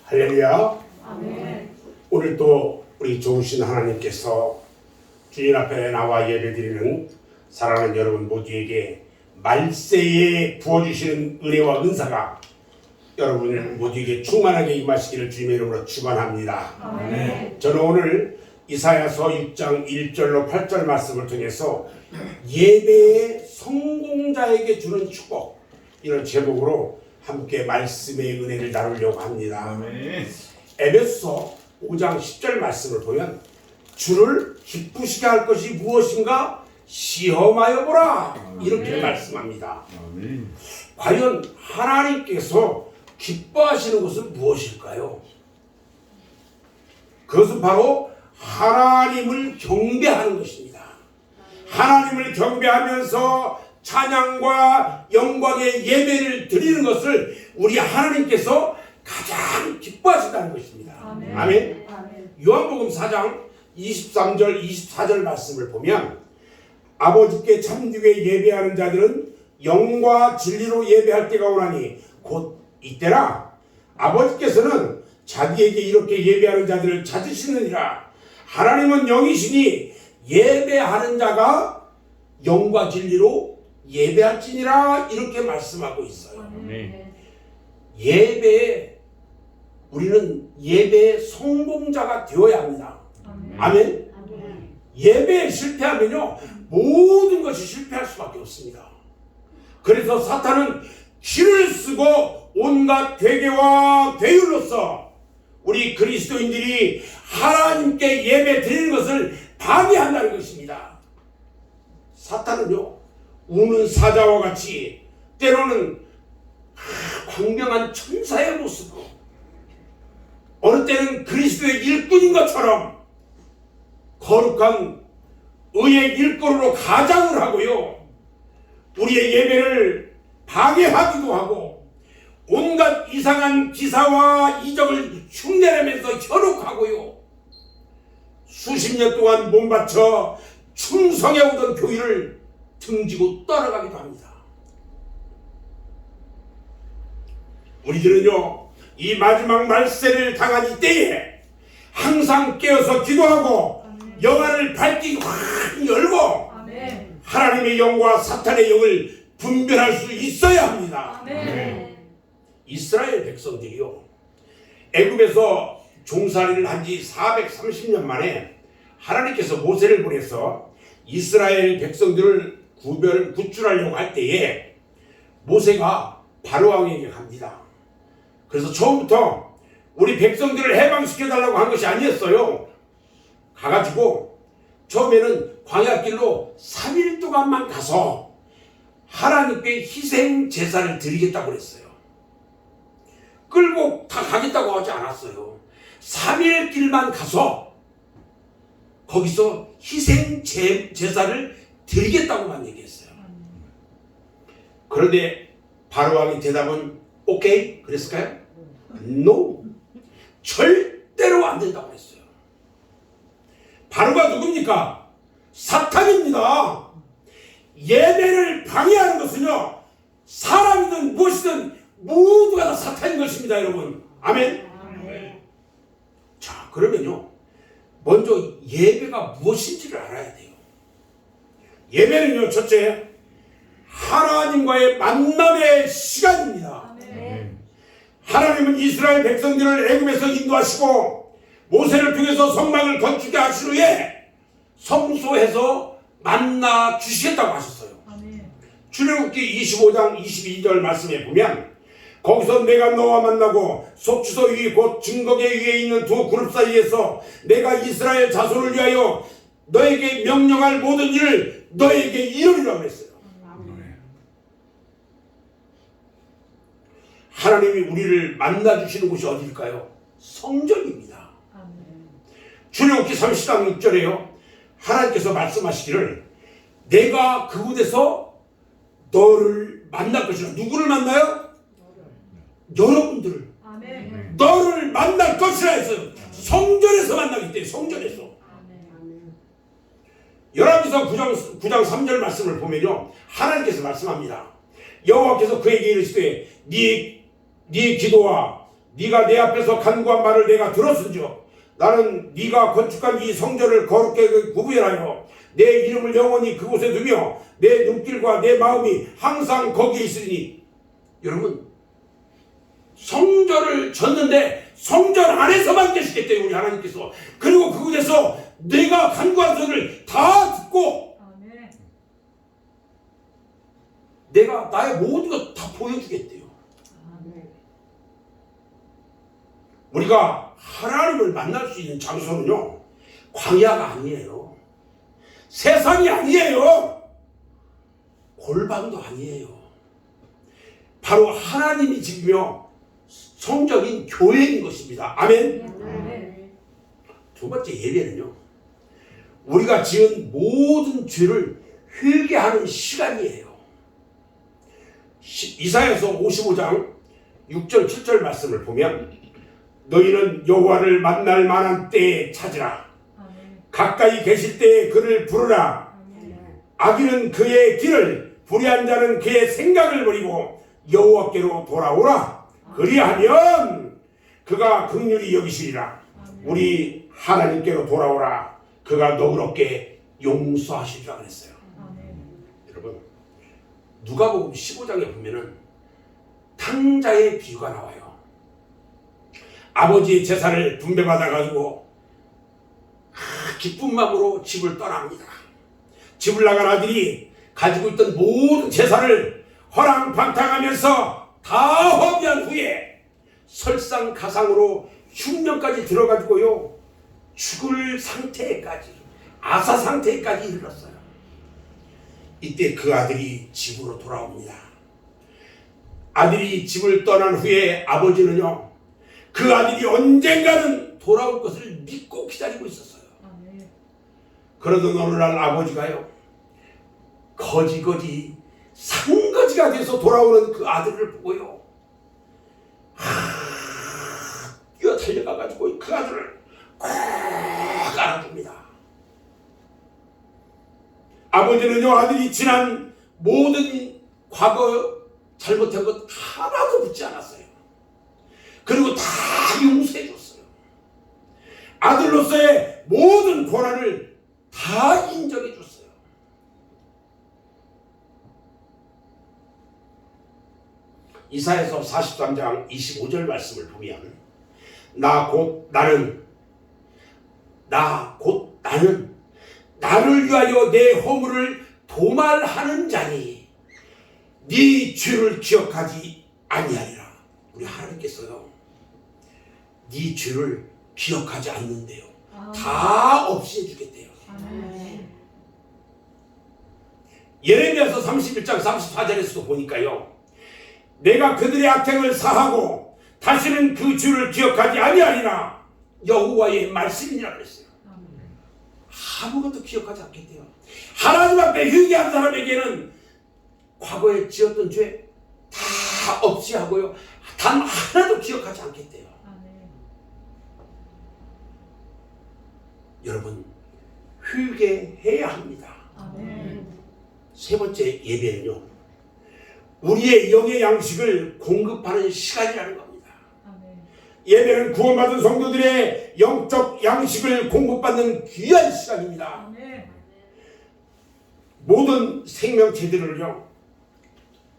할렐루야. 아멘. 오늘 또 우리 좋으신 하나님께서 주님 앞에 나와 예배드리는 사랑하는 여러분 모두에게 말세에 부어주시는 은혜와 은사가 여러분 모두에게 충만하게 임하시기를 주님의 이름으로 축원합니다. 아멘. 저는 오늘 이사야서 6장 1절로 8절 말씀을 통해서 예배의 성공자에게 주는 축복, 이런 제목으로 함께 말씀의 은혜를 나누려고 합니다. 아멘. 에베소서 5장 10절 말씀을 보면 주를 기쁘시게 할 것이 무엇인가 시험하여 보라, 이렇게 말씀합니다. 아멘. 과연 하나님께서 기뻐하시는 것은 무엇일까요? 그것은 바로 하나님을 경배하는 것입니다. 하나님을 경배하면서 찬양과 영광의 예배를 드리는 것을 우리 하나님께서 가장 기뻐하신다는 것입니다. 아멘. 아멘. 아멘. 요한복음 4장 23절 24절 말씀을 보면 아버지께 참되게 예배하는 자들은 영과 진리로 예배할 때가 오나니 곧 이때라. 아버지께서는 자기에게 이렇게 예배하는 자들을 찾으시느니라. 하나님은 영이시니 예배하는 자가 영과 진리로 예배할지니라, 이렇게 말씀하고 있어요. 아멘. 예배에 우리는 예배의 성공자가 되어야 합니다. 아멘. 아멘. 예배에 실패하면요 모든 것이 실패할 수밖에 없습니다. 그래서 사탄은 길을 쓰고 온갖 괴계와 괴율로서 우리 그리스도인들이 하나님께 예배 드리는 것을 방해한다는 것입니다. 사탄은요 우는 사자와 같이 때로는 광명한 천사의 모습으로, 어느 때는 그리스도의 일꾼인 것처럼 거룩한 의의 일꾼으로 가장을 하고요, 우리의 예배를 방해하기도 하고 온갖 이상한 기사와 이적을 흉내내면서 현혹하고요, 수십 년 동안 몸바쳐 충성해오던 교회를 등지고 떠나가기도 합니다. 우리들은요 이 마지막 말세를 당한 이때에 항상 깨어서 기도하고 영안을 밝히 확 열고 아멘. 하나님의 영과 사탄의 영을 분별할 수 있어야 합니다. 아멘. 이스라엘 백성들이요 애굽에서 종살이를 한 지 430년 만에 하나님께서 모세를 보내서 이스라엘 백성들을 구출하려고 할 때에 모세가 바로왕에게 갑니다. 그래서 처음부터 우리 백성들을 해방시켜달라고 한 것이 아니었어요. 가가지고 처음에는 광야길로 3일 동안만 가서 하나님께 희생 제사를 드리겠다고 그랬어요. 끌고 다 가겠다고 하지 않았어요. 3일 길만 가서 거기서 희생 제사를 드리겠다고만 얘기했어요. 그런데 바로왕의 대답은 오케이 그랬을까요? No, 절대로 안 된다고 했어요. 바로가 누굽니까? 사탄입니다. 예배를 방해하는 것은요 사람이든 무엇이든 모두가 다 사탄인 것입니다, 여러분. 아멘. 아멘. 자, 그러면요 먼저 예배가 무엇인지를 알아야 돼요. 예배는요 첫째 하나님과의 만남의 시간입니다. 아멘. 하나님은 이스라엘 백성들을 애굽에서 인도하시고 모세를 통해서 성막을 건축해 하신 후에 성소에서 만나 주시겠다고 하셨어요. 아멘. 출애굽기 25장 22절 말씀에 보면 거기서 내가 너와 만나고 속주소 위 곧 증거계 위에 있는 두 그룹 사이에서 내가 이스라엘 자손을 위하여 너에게 명령할 모든 일을 너에게 이루리라고 했어요. 하나님이 우리를 만나주시는 곳이 어디일까요? 성전입니다. 아멘. 출애굽기 30장 6절에요 하나님께서 말씀하시기를 내가 그곳에서 너를 만날 것이라. 누구를 만나요? 여러분들을 아멘. 너를 만날 것이라 했어요. 성전에서 만나기 때문에 성전에서. 아멘. 열왕기서 9장 3절 말씀을 보면요 하나님께서 말씀합니다. 여호와께서 그에게 이르시되 네 기도와 네가 내 앞에서 간구한 말을 내가 들었은즉 나는 네가 건축한 이 성전을 거룩하게 구부하여 내 이름을 영원히 그곳에 두며 내 눈길과 내 마음이 항상 거기에 있으니. 여러분, 성전을 졌는데 성전 안에서만 계시겠대요, 우리 하나님께서. 그리고 그곳에서 내가 간구한 소리를 다 듣고 아멘. 내가 나의 모든 것 다 보여주겠대요. 아멘. 우리가 하나님을 만날 수 있는 장소는요, 광야가 아니에요, 세상이 아니에요, 골방도 아니에요. 바로 하나님이 지키며 성적인 교회인 것입니다. 아멘. 아멘. 두 번째, 예배는요, 우리가 지은 모든 죄를 회개하는 시간이에요. 이사야서 55장 6절 7절 말씀을 보면 너희는 여호와를 만날 만한 때에 찾으라. 아멘. 가까이 계실 때에 그를 부르라. 아멘. 악인은 그의 길을, 불의한 자는 그의 생각을 버리고 여호와께로 돌아오라. 그리하면 그가 긍휼히 여기시리라. 우리 하나님께로 돌아오라. 그가 너그럽게 용서하시리라 그랬어요. 아멘. 여러분, 누가복음 15장에 보면은 탕자의 비유가 나와요. 아버지의 재산을 분배받아 가지고 기쁜 마음으로 집을 떠납니다. 집을 나간 아들이 가지고 있던 모든 재산을 허랑방탕하면서 다 허비한 후에 설상가상으로 흉년까지 들어가지고요, 죽을 상태까지, 아사 상태까지 이르렀어요. 이때 그 아들이 집으로 돌아옵니다. 아들이 집을 떠난 후에 아버지는요, 그 아들이 언젠가는 돌아올 것을 믿고 기다리고 있었어요. 아멘. 그러던 어느 날 아버지가요, 거지거지 산거지가 돼서 돌아오는 그 아들을 보고요, 뛰어 달려가가지고 그 아들을 꽉 안아줍니다. 아버지는요, 아들이 지난 모든 과거 잘못한 것 하나도 묻지 않았어요. 그리고 다 용서해 줬어요. 아들로서의 모든 고난을 다 인정해 줬어요. 이사야서 43장 25절 말씀을 보면 나 곧 나는 나를 위하여 내 허물을 도말하는 자니 네 죄를 기억하지 아니하리라. 우리 하나님께서요, 네 죄를 기억하지 않는데요, 다 없애주겠대요. 아멘. 예레미야서 31장 34절에서도 보니까요, 내가 그들의 악행을 사하고 다시는 그 죄를 기억하지 아니하리라. 여호와의 말씀이라 그랬어요. 아무것도 기억하지 않겠대요. 하나님 앞에 회개한 사람에게는 과거에 지었던 죄 다 없이 하고요, 단 하나도 기억하지 않겠대요. 아멘. 여러분, 회개해야 합니다. 아멘. 세 번째, 예배는요, 우리의 영의 양식을 공급하는 시간이라는 겁니다. 아멘. 예배는 구원받은 성도들의 영적 양식을 공급받는 귀한 시간입니다. 아멘. 모든 생명체들을요,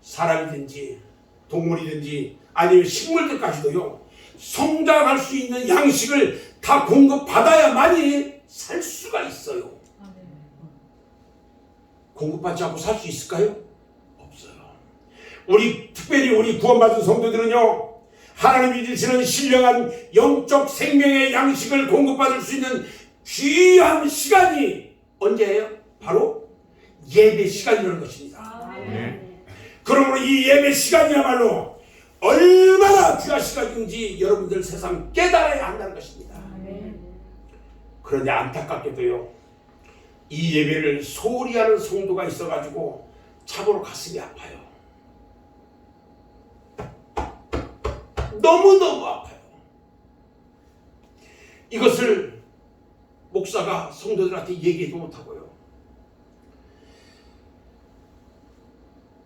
사람이든지 동물이든지 아니면 식물들까지도요, 성장할 수 있는 양식을 다 공급받아야만이 살 수가 있어요. 아멘. 공급받지 않고 살 수 있을까요? 없어요. 특별히 우리 구원받은 성도들은요, 하나님이 주시는 신령한 영적 생명의 양식을 공급받을 수 있는 귀한 시간이 언제예요? 바로 예배 시간이라는 것입니다. 아멘. 그러므로 이 예배 시간이야말로 얼마나 귀한 시간인지 여러분들 세상 깨달아야 한다는 것입니다. 아멘. 그런데 안타깝게도요, 이 예배를 소홀히 하는 성도가 있어가지고 참으로 가슴이 아파요. 너무너무 아파요. 이것을 목사가 성도들한테 얘기도 못하고요,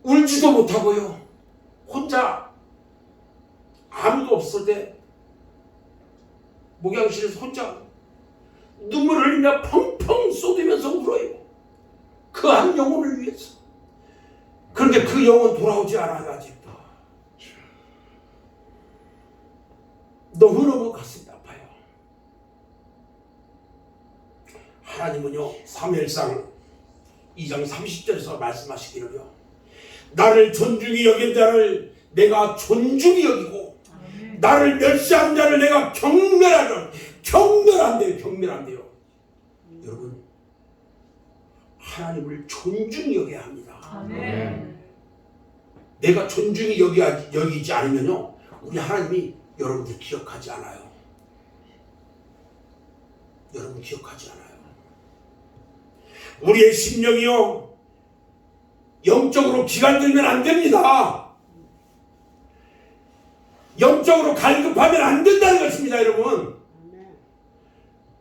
울지도 못하고요, 혼자 아무도 없을 때 목양실에서 혼자 눈물을 흘리며 펑펑 쏟으면서 울어요. 그 한 영혼을 위해서. 그런데 그 영혼 돌아오지 않아요. 아직도. 너무너무 가슴이 아파요. 하나님은요, 사무엘상 2장 30절에서 말씀하시기를요, 나를 존중히 여긴 자를 내가 존중히 여기고 나를 멸시한 자를 내가 경멸한대요. 여러분, 하나님을 존중히 여겨야 합니다. 아멘. 내가 존중히 여기지 않으면요, 우리 하나님이 여러분들 기억하지 않아요. 여러분 기억하지 않아요. 우리의 심령이요, 영적으로 기갈들면 안 됩니다. 영적으로 갈급하면 안 된다는 것입니다, 여러분.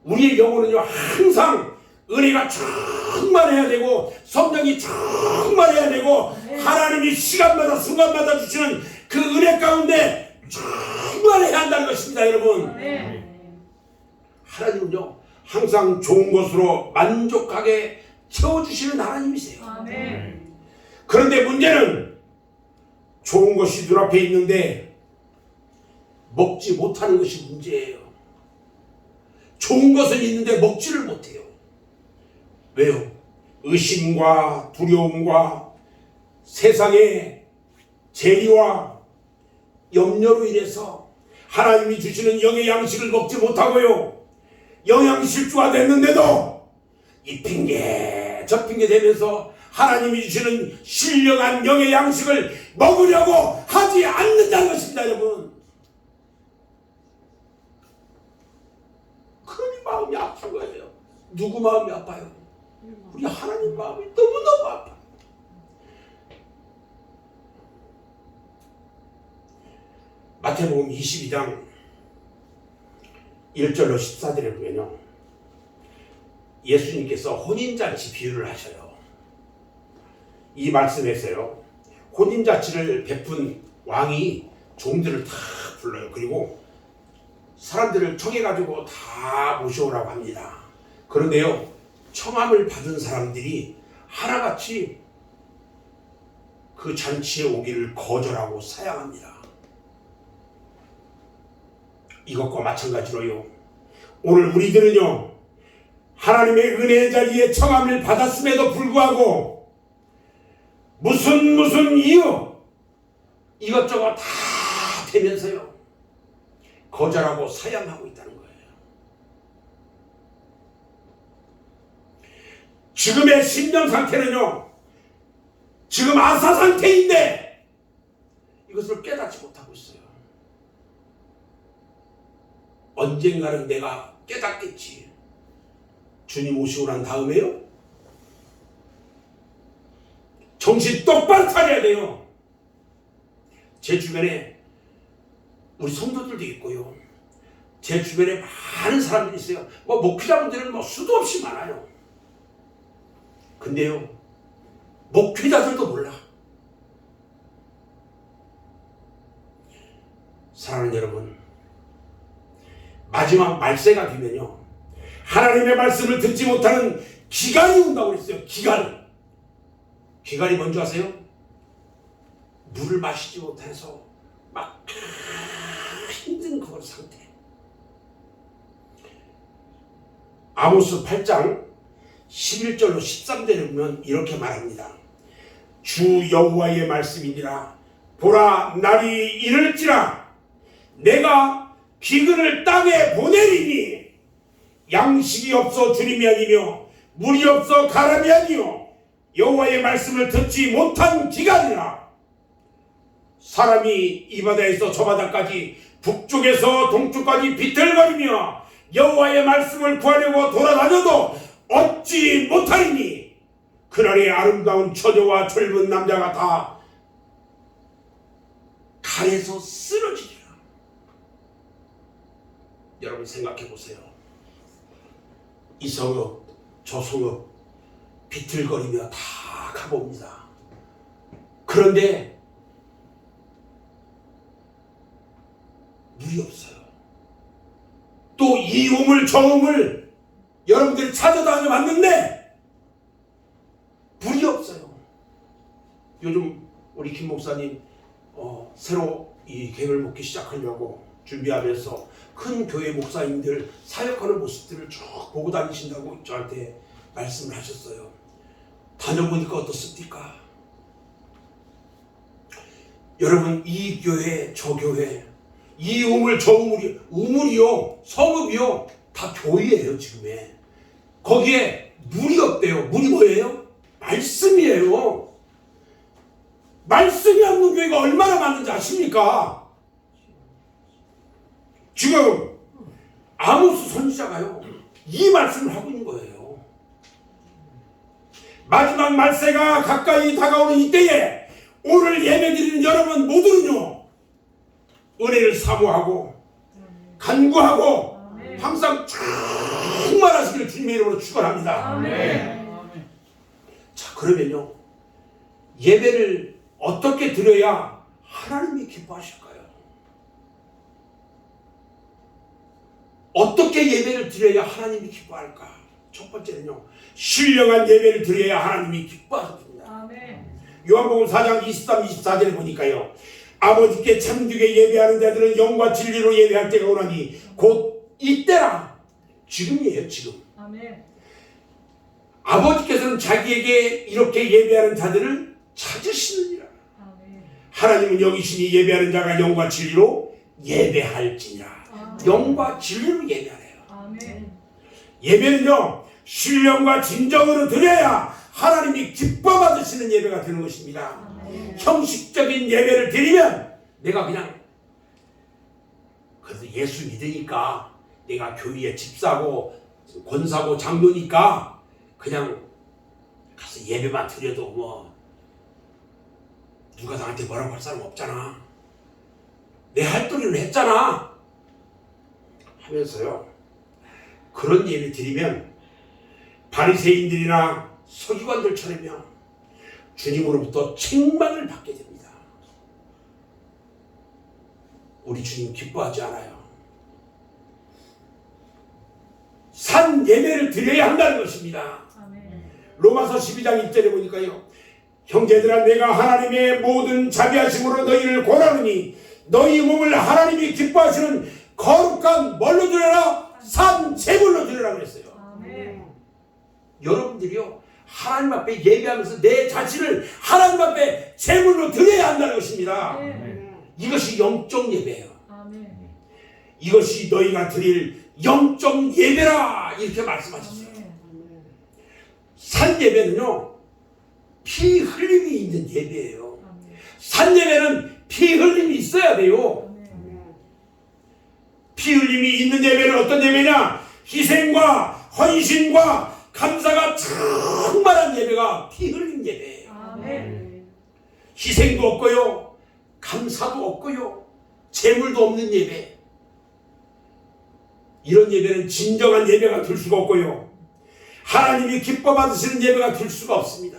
우리의 영혼은요, 항상 은혜가 충만해야 되고 성령이 충만해야 되고 하나님이 시간마다 순간마다 주시는 그 은혜 가운데 충만해야 한다는 것입니다, 여러분. 하나님은요, 항상 좋은 것으로 만족하게 채워주시는 하나님이세요. 그런데 문제는 좋은 것이 눈앞에 있는데 먹지 못하는 것이 문제예요. 좋은 것은 있는데 먹지를 못해요. 왜요? 의심과 두려움과 세상의 재리와 염려로 인해서 하나님이 주시는 영의 양식을 먹지 못하고요, 영양실조가 됐는데도 이 핑계 저 핑계 대면서 하나님이 주시는 신령한 영의 양식을 먹으려고 하지 않는다는 것입니다, 여러분. 그러니 마음이 아픈 거예요. 누구 마음이 아파요? 우리 하나님 마음이 너무너무 아파요. 마태복음 22장 1절로 14절에 보면요, 예수님께서 혼인잔치 비유를 하셔요. 이 말씀에서요, 혼인잔치를 베푼 왕이 종들을 다 불러요. 그리고 사람들을 청해가지고 다 모셔오라고 합니다. 그런데요, 청함을 받은 사람들이 하나같이 그 잔치에 오기를 거절하고 사양합니다. 이것과 마찬가지로요, 오늘 우리들은요, 하나님의 은혜의 자리에 청함을 받았음에도 불구하고 무슨 이유 이것저것 다 되면서요, 거절하고 사양하고 있다는 거예요. 지금의 심령 상태는요, 지금 아사 상태인데 이것을 깨닫지 못하고 있어요. 언젠가는 내가 깨닫겠지. 주님 오시고 난 다음에요, 정신 똑바로 차려야 돼요. 제 주변에 우리 성도들도 있고요, 제 주변에 많은 사람들이 있어요. 목회자분들은 수도 없이 많아요. 근데요, 목회자들도 몰라. 사랑하는 여러분, 마지막 말세가 되면요, 하나님의 말씀을 듣지 못하는 기갈이 온다고 그랬어요. 기갈이 뭔지 아세요? 물을 마시지 못해서 막 힘든 그런 상태. 아모스 8장 11절로 13절에 보면 이렇게 말합니다. 주 여호와의 말씀이니라. 보라, 날이 이를지라 내가 기근을 땅에 보내리니 양식이 없어 주림이 아니며 물이 없어 가람이 아니요 여호와의 말씀을 듣지 못한 기간이라. 사람이 이 바다에서 저 바다까지 북쪽에서 동쪽까지 비틀거리며 여호와의 말씀을 구하려고 돌아다녀도 얻지 못하리니 그날의 아름다운 처녀와 젊은 남자가 다 칼에서 쓰러지리라. 여러분 생각해 보세요. 이 성읍 저 성읍 비틀거리며 다 가봅니다. 그런데 물이 없어요. 또 이 우물 저 우물 여러분들이 찾아다녀 봤는데 불이 없어요. 요즘 우리 김 목사님 새로 이 객을 먹기 시작하려고 준비하면서 큰 교회 목사님들 사역하는 모습들을 쭉 보고 다니신다고 저한테 말씀을 하셨어요. 다녀보니까 어떻습니까? 여러분, 이 교회 저 교회 이 우물 저 우물이요 성읍이요 다 교회예요. 지금에 거기에 물이 없대요. 물이 뭐예요? 말씀이에요. 말씀이 없는 교회가 얼마나 많은지 아십니까? 지금 아모스 선지자가요 이 말씀을 하고 있는 거예요. 마지막 말세가 가까이 다가오는 이때에 오늘 예배드리는 여러분 모두는요 은혜를 사모하고 간구하고 항상 충만하시기를 주님의 이름으로 축원합니다. 자, 그러면요 예배를 어떻게 드려야 하나님이 기뻐하실까요? 어떻게 예배를 드려야 하나님이 기뻐할까? 첫 번째는요 신령한 예배를 드려야 하나님이 기뻐하십니다. 요한복음 4장 23, 24절에 보니까요 아버지께 참되게 예배하는 자들은 영과 진리로 예배할 때가 오나니 곧 이때라. 지금이에요. 지금. 아버지께서는 자기에게 이렇게 예배하는 자들을 찾으시느니라. 하나님은 여기시니 예배하는 자가 영과 진리로 예배할지니라. 영과 진리로 예배하래요. 예배는요 신령과 진정으로 드려야 하나님이 기뻐 받으시는 예배가 되는 것입니다. 형식적인 예배를 드리면 내가 그냥 그래서 예수 믿으니까 내가 교회에 집사고 권사고 장로니까 그냥 가서 예배만 드려도 뭐 누가 나한테 뭐라고 할 사람 없잖아. 내 할 도리는 했잖아 하면서요 그런 예배 드리면 바리새인들이나 서기관들처럼요 주님으로부터 책망을 받게 됩니다. 우리 주님 기뻐하지 않아요. 산 예배를 드려야 한다는 것입니다. 로마서 12장 1절에 보니까요 형제들아 내가 하나님의 모든 자비하심으로 너희를 권하노니 너희 몸을 하나님이 기뻐하시는 거룩한 뭘로 드려라? 산 제물로 드려라 그랬어요. 여러분들이요 하나님 앞에 예배하면서 내 자신을 하나님 앞에 제물로 드려야 한다는 것입니다. 이것이 영적 예배예요. 이것이 너희가 드릴 영적 예배라 이렇게 말씀하셨어요. 산 예배는요 피 흘림이 있는 예배예요. 산 예배는 피 흘림이 있어야 돼요. 피 흘림이 있는 예배는 어떤 예배냐? 희생과 헌신과 감사가 충만한 예배가 피 흘린 예배예요. 희생도 없고요 감사도 없고요 재물도 없는 예배, 이런 예배는 진정한 예배가 될 수가 없고요 하나님이 기뻐 받으시는 예배가 될 수가 없습니다.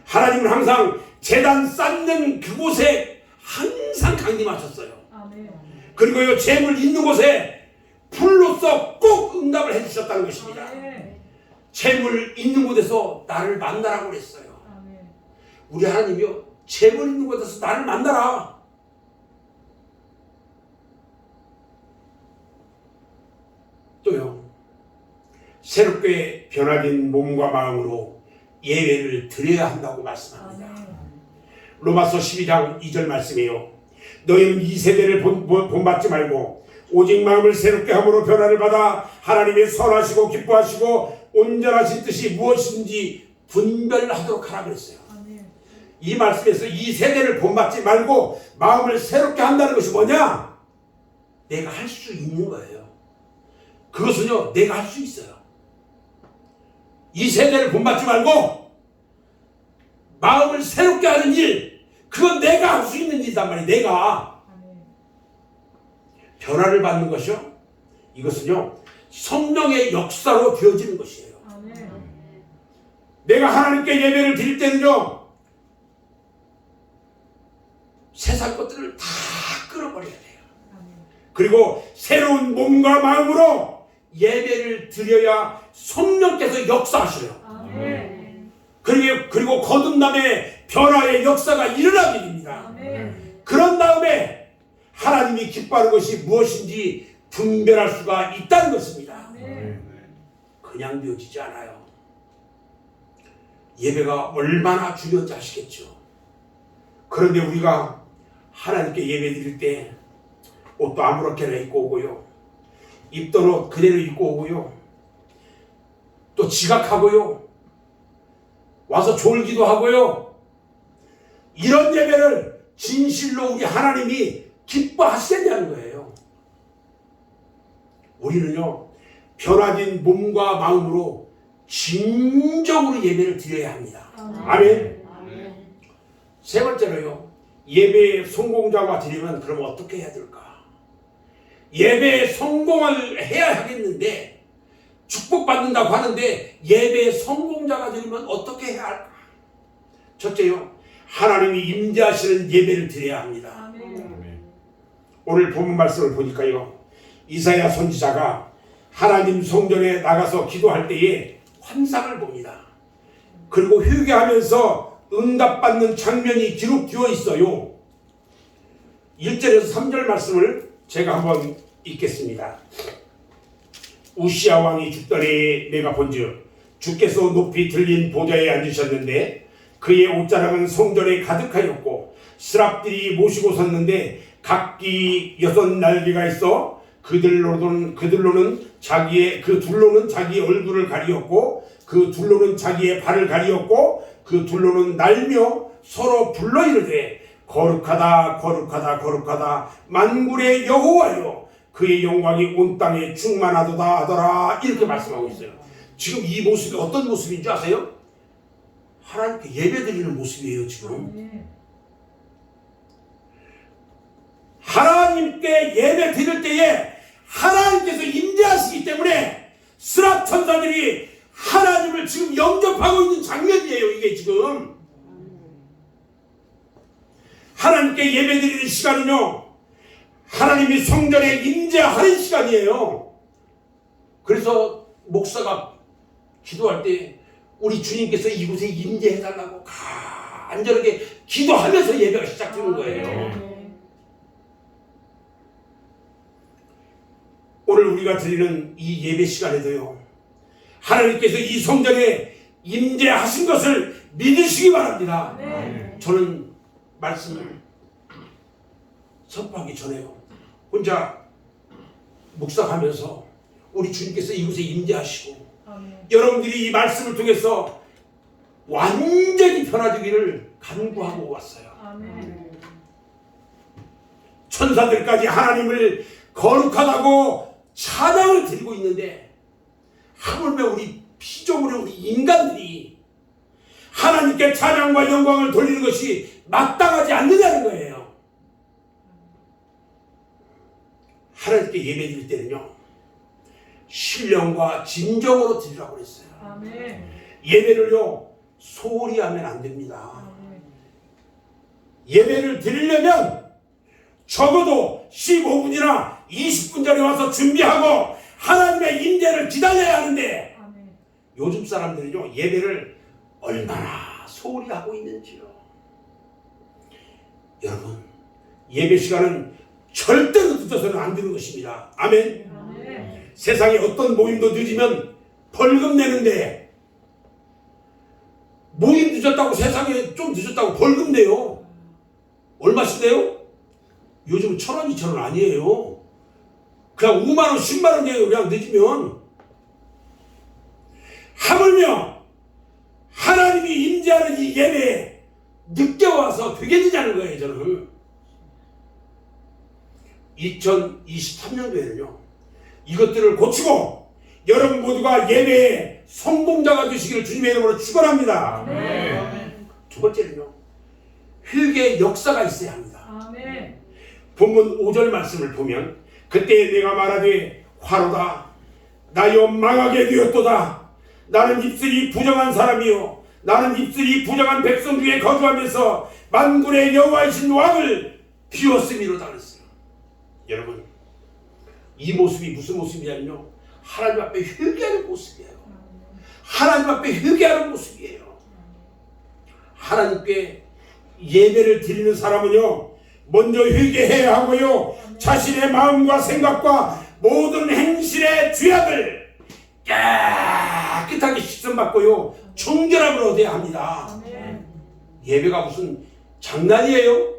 하나님은 항상 제단 쌓는 그곳에 항상 강림하셨어요. 그리고요 재물 있는 곳에 불로써 꼭 응답을 해주셨다는 것입니다. 재물 있는 곳에서 나를 만나라고 그랬어요. 우리 하나님이요 재물 있는 곳에서 나를 만나라. 또요 새롭게 변화된 몸과 마음으로 예배를 드려야 한다고 말씀합니다. 로마서 12장 2절 말씀이에요. 너희는 이 세대를 본받지 말고 오직 마음을 새롭게 함으로 변화를 받아 하나님의 선하시고 기뻐하시고 온전하신 뜻이 무엇인지 분별하도록 하라 그랬어요. 이 말씀에서 이 세대를 본받지 말고 마음을 새롭게 한다는 것이 뭐냐? 내가 할 수 있는 거예요. 그것은요 내가 할 수 있어요. 이 세대를 본받지 말고 마음을 새롭게 하는 일, 그건 내가 할 수 있는 일이란 말이에요. 내가 변화를 받는 것이요 이것은요 성령의 역사로 되어지는 것이에요. 내가 하나님께 예배를 드릴 때는요 세상 것들을 다 끌어버려야 돼요. 그리고 새로운 몸과 마음으로 예배를 드려야 성령께서 역사하셔요. 아멘. 그리고 거듭남의 변화의 역사가 일어나게 됩니다. 아멘. 그런 다음에 하나님이 기뻐하는 것이 무엇인지 분별할 수가 있다는 것입니다. 아멘. 그냥 되어지지 않아요. 예배가 얼마나 중요한지 아시겠죠? 그런데 우리가 하나님께 예배 드릴 때 옷도 아무렇게나 입고 오고요. 입던 옷 그대로 입고 오고요. 또 지각하고요. 와서 졸기도 하고요. 이런 예배를 진실로 우리 하나님이 기뻐하시겠냐는 거예요. 우리는요, 변화된 몸과 마음으로 진정으로 예배를 드려야 합니다. 아멘. 아멘. 세 번째로요, 예배의 성공자가 되려면 그럼 어떻게 해야 될까? 예배에 성공을 해야 하겠는데, 축복받는다고 하는데 예배의 성공자가 되려면 어떻게 해야 할까? 첫째요, 하나님이 임재하시는 예배를 드려야 합니다. 아멘. 오늘 본문 말씀을 보니까요, 이사야 선지자가 하나님 성전에 나가서 기도할 때에 환상을 봅니다. 그리고 회개하면서 응답받는 장면이 기록되어 있어요. 1절에서 3절 말씀을 제가 한번 읽겠습니다. 우시야 왕이 죽더니 내가 본즉 주께서 높이 들린 보좌에 앉으셨는데 그의 옷자락은 성전에 가득하였고 스랍들이 모시고 섰는데 각기 6날개가 있어 그들로는 자기의 얼굴을 가리었고 그 둘로는 자기의 발을 가리었고 그 둘로는 날며 서로 불러 이르되 거룩하다 거룩하다 거룩하다 만군의 여호와여 그의 영광이 온 땅에 충만하도다 하더라. 이렇게 말씀하고 있어요. 지금 이 모습이 어떤 모습인지 아세요? 하나님께 예배드리는 모습이에요. 지금 하나님께 예배 드릴 때에 하나님께서 임재하시기 때문에 스랍 천사들이 하나님을 지금 영접하고 있는 장면이에요. 이게 지금 하나님께 예배 드리는 시간은요, 하나님이 성전에 임재하는 시간이에요. 그래서 목사가 기도할 때 우리 주님께서 이곳에 임재해달라고 간절하게 기도하면서 예배가 시작되는 거예요. 오늘 우리가 드리는 이 예배 시간에도요, 하나님께서 이 성전에 임재하신 것을 믿으시기 바랍니다. 저는 말씀을 선포하기 전에요, 혼자 묵상하면서 우리 주님께서 이곳에 임재하시고 여러분들이 이 말씀을 통해서 완전히 변화되기를 간구하고 왔어요. 천사들까지 하나님을 거룩하다고 찬양을 드리고 있는데 하물며 우리 피조물의 우리 인간들이 하나님께 찬양과 영광을 돌리는 것이 마땅하지 않느냐는 거예요. 하나님께 예배 드릴 때는요, 신령과 진정으로 드리라고 그랬어요. 예배를요, 소홀히 하면 안 됩니다. 예배를 드리려면 적어도 15분이나 20분 전에 와서 준비하고 하나님의 임재를 기다려야 하는데 요즘 사람들은요, 예배를 얼마나 소홀히 하고 있는지요. 여러분, 예배 시간은 절대로 늦어서는 안 되는 것입니다. 아멘. 세상에 어떤 모임도 늦으면 벌금 내는데, 모임 늦었다고 세상에 좀 늦었다고 벌금 내요. 얼마씩 내요? 요즘 1,000원, 2,000원 아니에요. 그냥 5만원, 10만원 내요. 그냥 늦으면. 하물며 하나님이 임재하는 이 예배에 늦게 와서 되게 되자는 거예요. 저는 2023년도에는요, 이것들을 고치고 여러분 모두가 예배의 성공자가 되시기를 주님의 이름으로 축원합니다. 두 번째는요, 회개의 역사가 있어야 합니다. 본문 5절 말씀을 보면 그때 내가 말하되 화로다 나여 망하게 되었도다. 나는 입술이 부정한 사람이요 나는 입술이 부정한 백성 중에 거주하면서 만군의 여호와이신 왕을 비웠음이로다 그랬어요. 여러분, 이 모습이 무슨 모습이냐면요, 하나님 앞에 회개하는 모습이에요. 하나님 앞에 회개하는 모습이에요. 하나님께 예배를 드리는 사람은요, 먼저 회개해야 하고요, 자신의 마음과 생각과 모든 행실의 죄악을 깨끗하게 씻음받고요, 정결함을 얻어야 합니다. 예배가 무슨 장난이에요?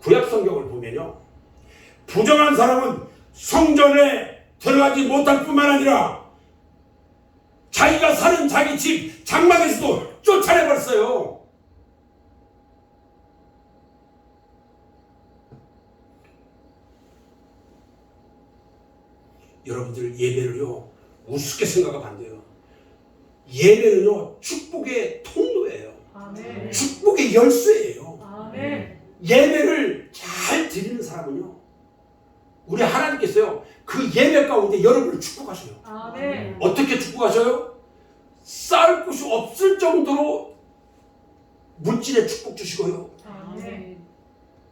구약 성경을 보면요, 부정한 사람은 성전에 들어가지 못할 뿐만 아니라 자기가 사는 자기 집 장막에서도 쫓아내버렸어요. 여러분들, 예배를요 우습게 생각하면 안 돼요. 예배는요 축복의 통로예요. 아멘. 축복의 열쇠예요. 아멘. 예배를 잘 드리는 사람은요, 우리 하나님께서요 그 예배 가운데 여러분을 축복하셔요. 아멘. 어떻게 축복하셔요? 쌓을 곳이 없을 정도로 물질의 축복 주시고요, 아멘.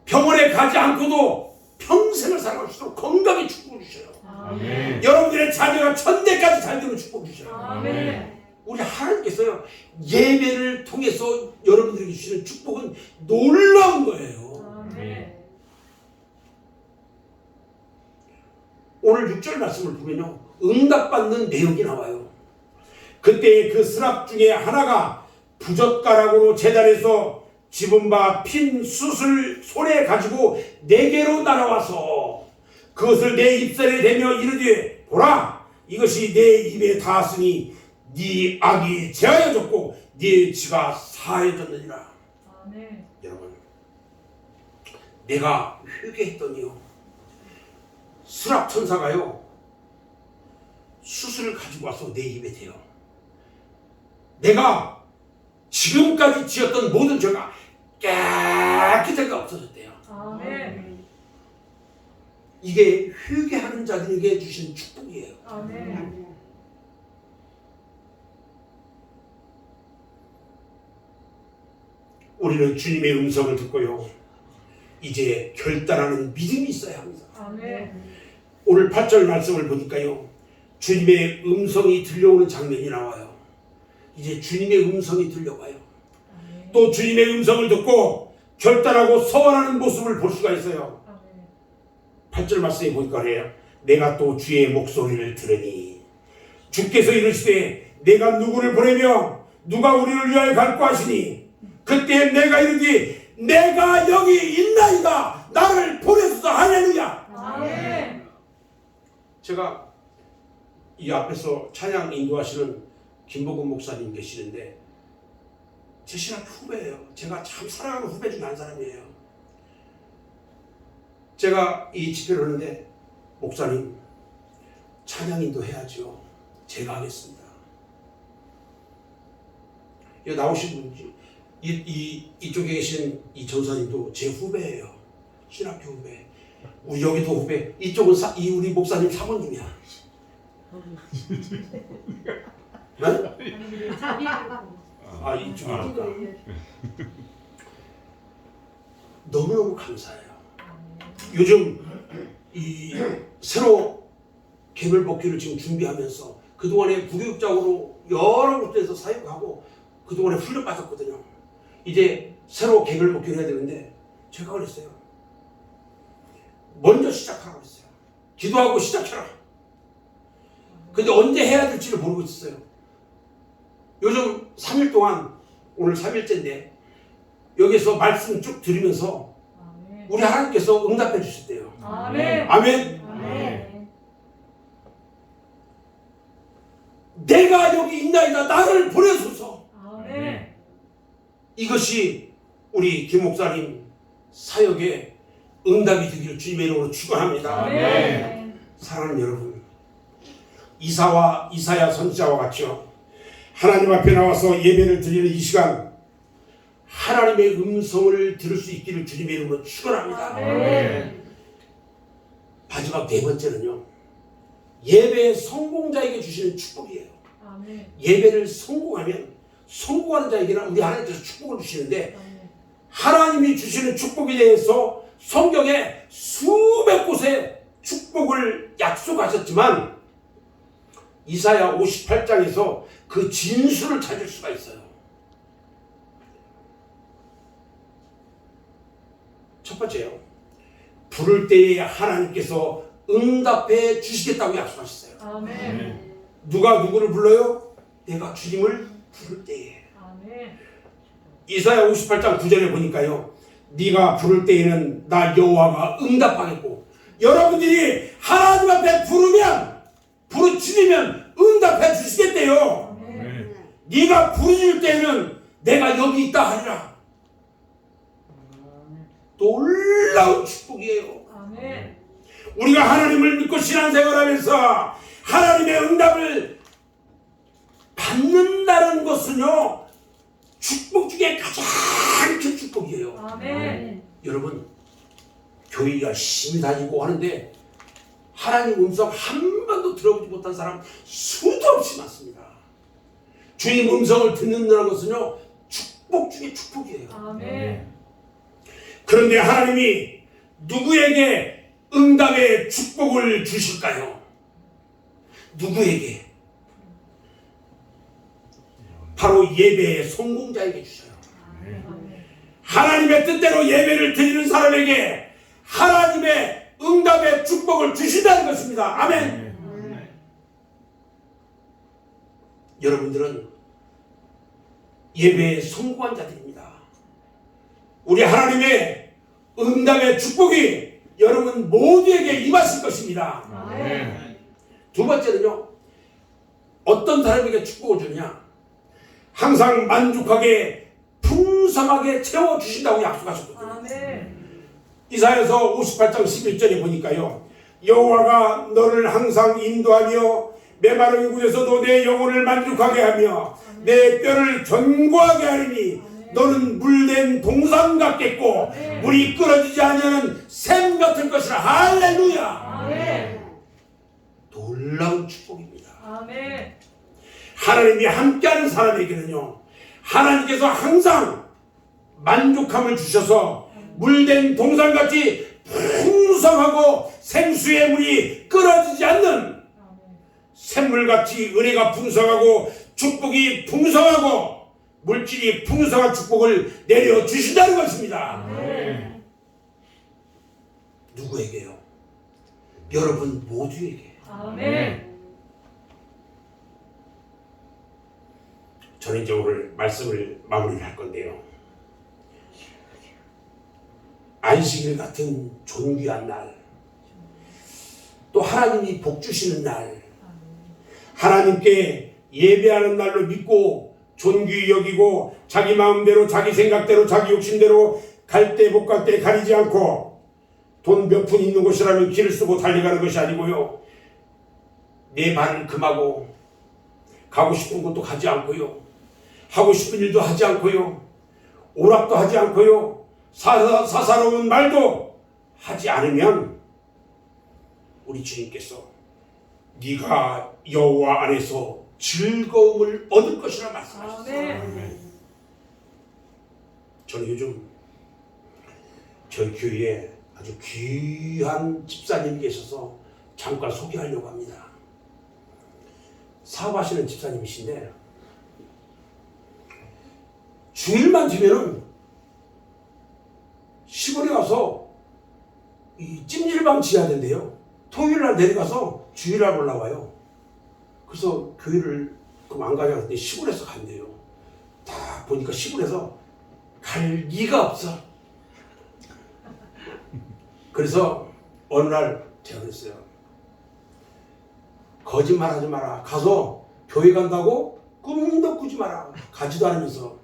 병원에 가지 않고도 평생을 살아갈 수 있도록 건강에 축복 주셔요. 아멘. 여러분들의 자녀가 천대까지 잘 되는 축복 주셔요. 아멘. 우리 하나님께서요 예배를 통해서 여러분들에게 주시는 축복은 놀라운 거예요. 아멘. 오늘 6절 말씀을 보면요, 응답받는 내용이 나와요. 그때 그 스랍 중에 하나가 부젓가락으로 제단에서 집은 바 핀 숯을 손에 가지고 내게로 날아와서 그것을 내 입술에 대며 이르되, 보라, 이것이 내 입에 닿았으니 네 악이 제하여졌고 네 지가 사해졌느니라. 아멘. 여러분, 내가 회개했더니요, 스랍 천사가요 숯을 가지고 와서 내 입에 대요. 내가 지금까지 지었던 모든 죄가 깨끗하게 없어졌대요. 아멘. 이게 회개하는 자들에게 주신 축복이에요. 아멘. 우리는 주님의 음성을 듣고요, 이제 결단하는 믿음이 있어야 합니다. 아멘. 오늘 8절 말씀을 보니까요, 주님의 음성이 들려오는 장면이 나와요. 이제 주님의 음성이 들려와요. 또 주님의 음성을 듣고 결단하고 서원하는 모습을 볼 수가 있어요. 8절 말씀에 보니까 그래요. 내가 또 주의 목소리를 들으니 주께서 이르시되, 내가 누구를 보내며 누가 우리를 위하여 갈고 하시니, 그때 내가 이르되, 내가 여기 있나이다, 나를 보내소서. 할렐루야. 아멘. 제가 이 앞에서 찬양 인도하시는 김복은 목사님 계시는데, 제 신학 후배예요. 제가 참 사랑하는 후배 중에 한 사람이에요. 제가 이 집회를 하는데, 목사님 찬양 인도해야죠. 제가 하겠습니다. 여기 나오신 분이 이쪽에 계신 이 전사님도 제 후배예요. 신학교 후배. 우리 여기도 후배. 이쪽은 우리 목사님 사모님이야. 네? 아, 이쪽이니까. 너무너무 감사해요. 요즘 이 새로 개별 복귀를 지금 준비하면서 그동안에 부교육장으로 여러 곳에서 사역하고 그동안에 훈련 받았거든요. 이제 새로 개별 복귀를 해야 되는데, 제가 그랬어요. 먼저 시작하라고 했어요. 기도하고 시작해라. 근데 언제 해야 될지를 모르고 있었어요. 요즘 3일 동안, 오늘 3일째인데 여기서 말씀 쭉 들으면서 우리 하나님께서 응답해 주셨대요. 아멘. 아멘. 아멘. 내가 여기 있나이다, 나를 보내소서. 아멘. 이것이 우리 김 목사님 사역의 응답이 되기를 주님의 이름으로 축원합니다. 아멘. 사랑하는 여러분, 이사야 선지자와 같이요, 하나님 앞에 나와서 예배를 드리는 이 시간, 하나님의 음성을 들을 수 있기를 주님의 이름으로 축원합니다. 아멘. 마지막 네 번째는요, 예배의 성공자에게 주시는 축복이에요. 아멘. 예배를 성공하면 성공하는 자에게는 우리 하나님께서 축복을 주시는데, 하나님이 주시는 축복에 대해서 성경에 수백 곳에 축복을 약속하셨지만 이사야 58장에서 그 진수를 찾을 수가 있어요. 첫 번째요. 부를 때에 하나님께서 응답해 주시겠다고 약속하셨어요. 아멘. 누가 누구를 불러요? 내가 주님을 부를 때에. 아멘. 이사야 58장 9절에 보니까요. 네가 부를 때에는 나 여호와가 응답하겠고, 여러분들이 하나님 앞에 부르면, 부르짖으면 응답해 주시겠대요. 아멘. 네가 부르짖을 때에는 내가 여기 있다 하리라. 놀라운 축복이에요. 아멘. 우리가 하나님을 믿고 신앙생활하면서 하나님의 응답을 받는다는 것은요, 축복 중에 가장 큰 축복이에요. 아멘. 여러분, 교회 열심히 다니고 하는데 하나님 음성 한 번도 들어보지 못한 사람 수도 없이 많습니다. 주님 음성을 듣는다는 것은요, 축복 중에 축복이에요. 아멘. 그런데 하나님이 누구에게 응답의 축복을 주실까요? 누구에게? 바로 예배의 성공자에게 주셔요. 하나님의 뜻대로 예배를 드리는 사람에게 하나님의 응답의 축복을 주신다는 것입니다. 아멘. 여러분들은 예배에 성공한 자들입니다. 우리 하나님의 응답의 축복이 여러분 모두에게 임하실 것입니다. 아멘. 두 번째는요, 어떤 사람에게 축복을 주느냐? 항상 만족하게 풍성하게 채워주신다고 약속하셨거든요. 아멘. 이사야서 58장 11절에 보니까요, 여호와가 너를 항상 인도하며 메마른 곳에서도 내 영혼을 만족하게 하며 내 뼈를 견고하게 하리니 너는 물된 동산 같겠고 물이 끊어지지 아니하는 샘 같을 것이라. 할렐루야. 아멘. 놀라운 축복입니다. 아멘. 하나님이 함께하는 사람에게는요, 하나님께서 항상 만족함을 주셔서 물된 동산같이 풍성하고 생수의 물이 끊어지지 않는 샘물같이 은혜가 풍성하고 축복이 풍성하고 물질이 풍성한 축복을 내려주신다는 것입니다. 아멘. 누구에게요? 여러분 모두에게. 아멘. 저는 이제 오늘 말씀을 마무리를 할 건데요. 안식일 같은 존귀한 날, 또 하나님이 복 주시는 날, 하나님께 예배하는 날로 믿고 존귀히 여기고 자기 마음대로 자기 생각대로 자기 욕심대로 갈 때 못 갈 때 가리지 않고 돈 몇 푼 있는 곳이라면 길을 쓰고 달려가는 것이 아니고요, 내 발을 금하고 가고 싶은 곳도 가지 않고요, 하고 싶은 일도 하지 않고요, 오락도 하지 않고요, 사사로운 말도 하지 않으면 우리 주님께서 네가 여호와 안에서 즐거움을 얻을 것이라 말씀하셨어요. 아멘. 저는 요즘 저희 교회에 아주 귀한 집사님이 계셔서 잠깐 소개하려고 합니다. 사업하시는 집사님이신데 주일만 되면은 시골에 가서 이 찜질방 지어야 된대요. 토요일날 내려가서 주일날 올라와요. 그래서 교회를 그럼 안 가냐 했더니 시골에서 간대요. 다 보니까 시골에서 갈 리가 없어. 그래서 어느 날 제가 그랬어요. 거짓말 하지 마라. 가서 교회 간다고 꿈도 꾸지 마라. 가지도 않으면서.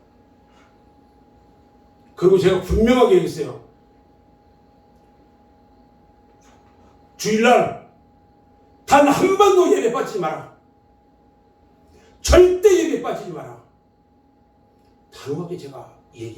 그리고 제가 분명하게 얘기했어요. 주일날 단 한 번도 예배 빠지지 마라. 절대 예배 빠지지 마라. 단호하게 제가 얘기를